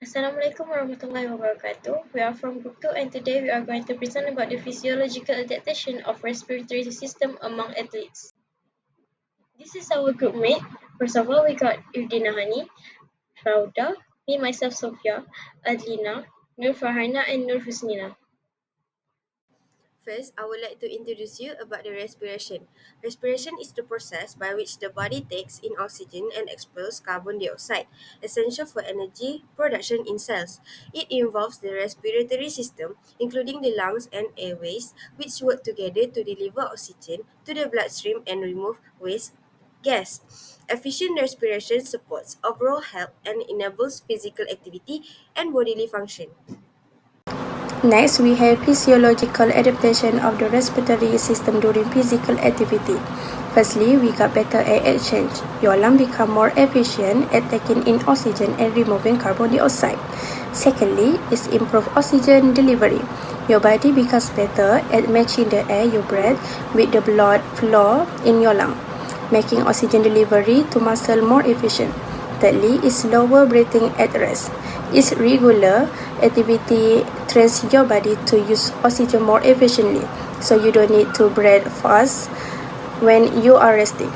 Assalamualaikum warahmatullahi wabarakatuh. We are from Group 2 and today we are going to present about the physiological adaptation of respiratory system among athletes. This is our group mate. First of all, we got Irdina Hani, Rauda, me myself Sophia, Adlina, Nur Farhana and Nur Husnina. First, I would like to introduce you about the respiration. Respiration is the process by which the body takes in oxygen and expels carbon dioxide, essential for energy production in cells. It involves the respiratory system, including the lungs and airways, which work together to deliver oxygen to the bloodstream and remove waste gas. Efficient respiration supports overall health and enables physical activity and bodily function. Next, we have physiological adaptation of the respiratory system during physical activity. Firstly, we got better air exchange. Your lungs become more efficient at taking in oxygen and removing carbon dioxide. Secondly, is improved oxygen delivery. Your body becomes better at matching the air you breathe with the blood flow in your lung, making oxygen delivery to muscle more efficient. Thirdly, is slower breathing at rest. Its regular activity trains your body to use oxygen more efficiently, so you don't need to breathe fast when you are resting.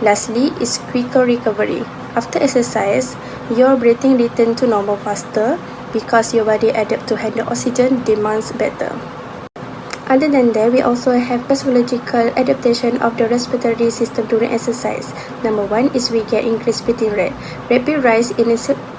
Lastly, is quicker recovery. After exercise, your breathing returns to normal faster because your body adapts to handle oxygen demands better. Other than that, we also have physiological adaptation of the respiratory system during exercise. Number one is we get increased breathing rate. Rapid rise in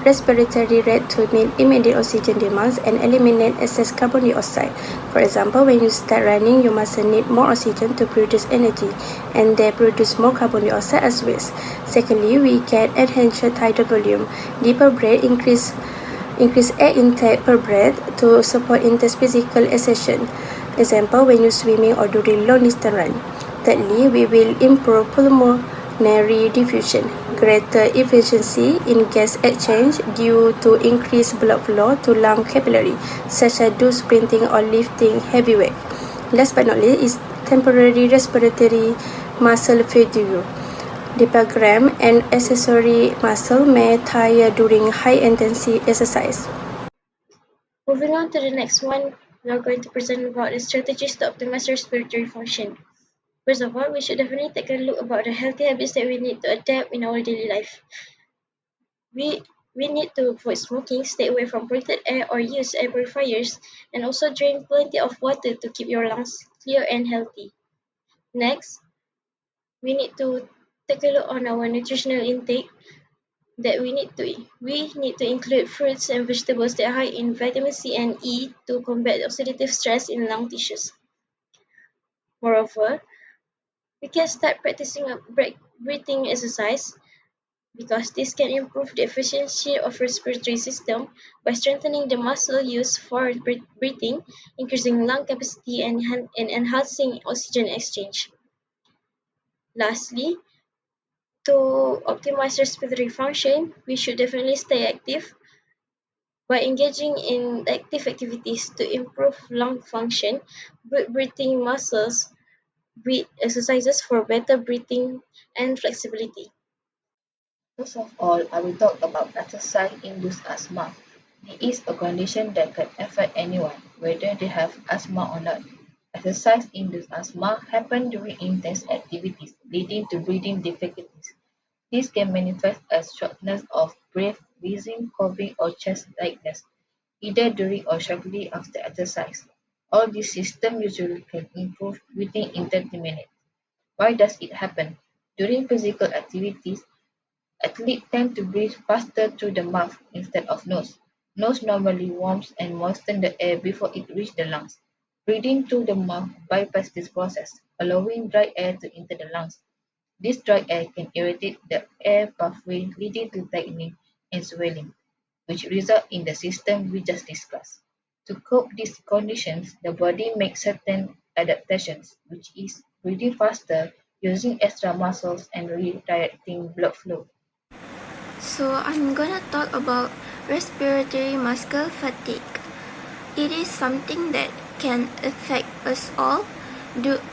respiratory rate to meet immediate oxygen demands and eliminate excess carbon dioxide. For example, when you start running, your muscle need more oxygen to produce energy, and they produce more carbon dioxide as waste. Secondly, we get enhanced tidal volume. Deeper breath increase air intake per breath to support intense physical exertion. Example, when you're swimming or during long distance run. Thirdly, we will improve pulmonary diffusion, greater efficiency in gas exchange due to increased blood flow to lung capillary, such as do sprinting or lifting heavy weight. Last but not least is temporary respiratory muscle fatigue. Diaphragm and accessory muscle may tire during high-intensity exercise. Moving on to the next one, we are going to present about the strategies to optimize respiratory function. First of all, we should definitely take a look about the healthy habits that we need to adapt in our daily life. We need to avoid smoking, stay away from polluted air or use air purifiers, and also drink plenty of water to keep your lungs clear and healthy. Next, we need to take a look on our nutritional intake that we need to include fruits and vegetables that are high in vitamin C and E to combat oxidative stress in lung tissues. Moreover, we can start practicing a breathing exercise because this can improve the efficiency of respiratory system by strengthening the muscle used for breathing, increasing lung capacity and enhancing oxygen exchange. Lastly, to optimize respiratory function, we should definitely stay active by engaging in active activities to improve lung function, breathing muscles with exercises for better breathing and flexibility. First of all, I will talk about exercise-induced asthma. It is a condition that can affect anyone, whether they have asthma or not. Exercise-induced asthma happens during intense activities, leading to breathing difficulties. This can manifest as shortness of breath, wheezing, coughing, or chest tightness, either during or shortly after exercise. All these symptoms usually can improve within 30 minutes. Why does it happen? During physical activities, athletes tend to breathe faster through the mouth instead of nose. Nose normally warms and moistens the air before it reaches the lungs. Breathing through the mouth bypasses this process, allowing dry air to enter the lungs. This dry air can irritate the air pathway, leading to tightening and swelling, which result in the symptom we just discussed. To cope with these conditions, the body makes certain adaptations, which is breathing faster, using extra muscles, and redirecting blood flow. So I'm gonna talk about respiratory muscle fatigue. It is something that can affect us all,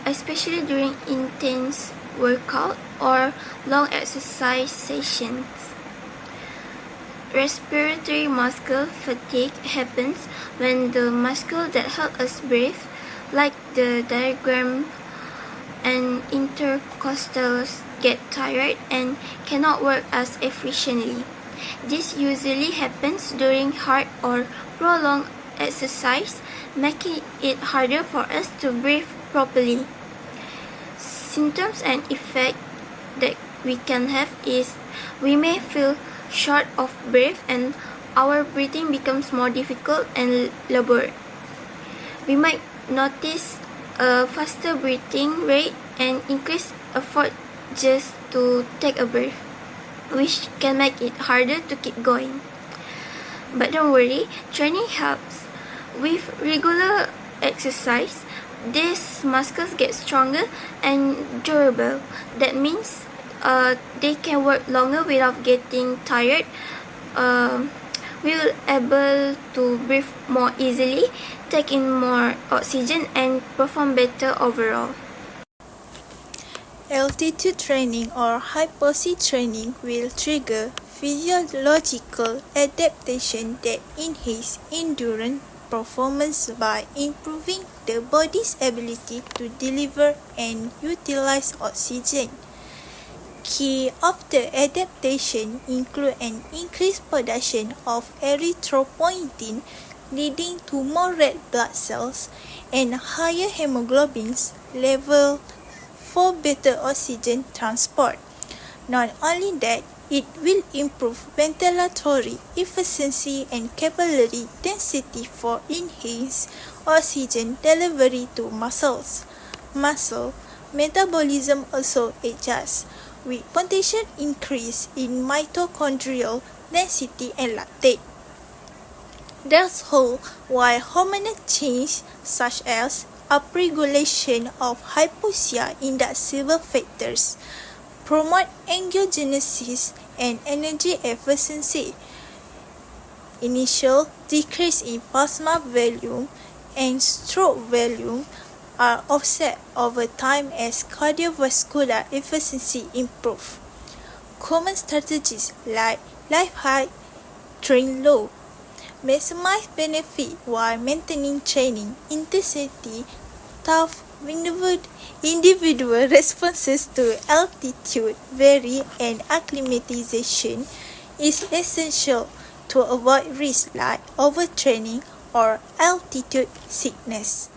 especially during intense workout or long exercise sessions. Respiratory muscle fatigue happens when the muscles that help us breathe, like the diaphragm and intercostals, get tired and cannot work as efficiently. This usually happens during hard or prolonged exercise, making it harder for us to breathe properly. Symptoms and effects that we can have is we may feel short of breath and our breathing becomes more difficult and labored. We might notice a faster breathing rate and increased effort just to take a breath, which can make it harder to keep going. But don't worry, training helps. With regular exercise, these muscles get stronger and durable. That means they can work longer without getting tired. We will able to breathe more easily, take in more oxygen, and perform better overall. Altitude training or hypoxia training will trigger physiological adaptation that enhance endurance performance by improving the body's ability to deliver and utilize oxygen. Key of the adaptation include an increased production of erythropoietin, leading to more red blood cells and higher hemoglobin level for better oxygen transport. Not only that, it will improve ventilatory efficiency and capillary density for enhanced oxygen delivery to muscles. Muscle metabolism also adjusts, with potential increase in mitochondrial density and lactate. That's whole why hormonal change such as upregulation of hypoxia inducible factors promote angiogenesis and energy efficiency. Initial decrease in plasma volume and stroke volume are offset over time as cardiovascular efficiency improve. Common strategies like life high, train low, maximize benefit while maintaining training intensity. Tough individual responses to altitude vary and acclimatization is essential to avoid risks like overtraining or altitude sickness.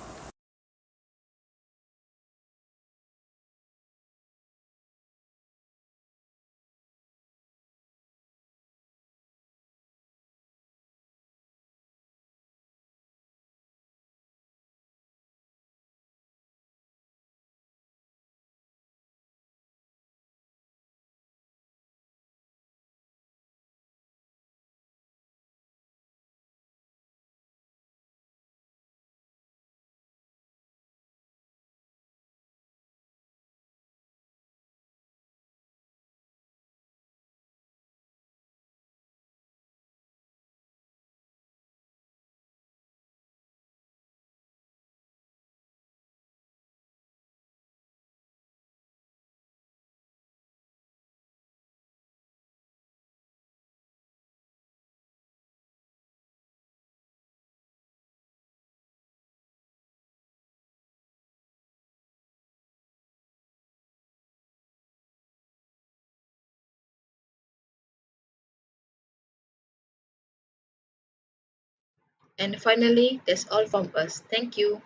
And finally, that's all from us. Thank you.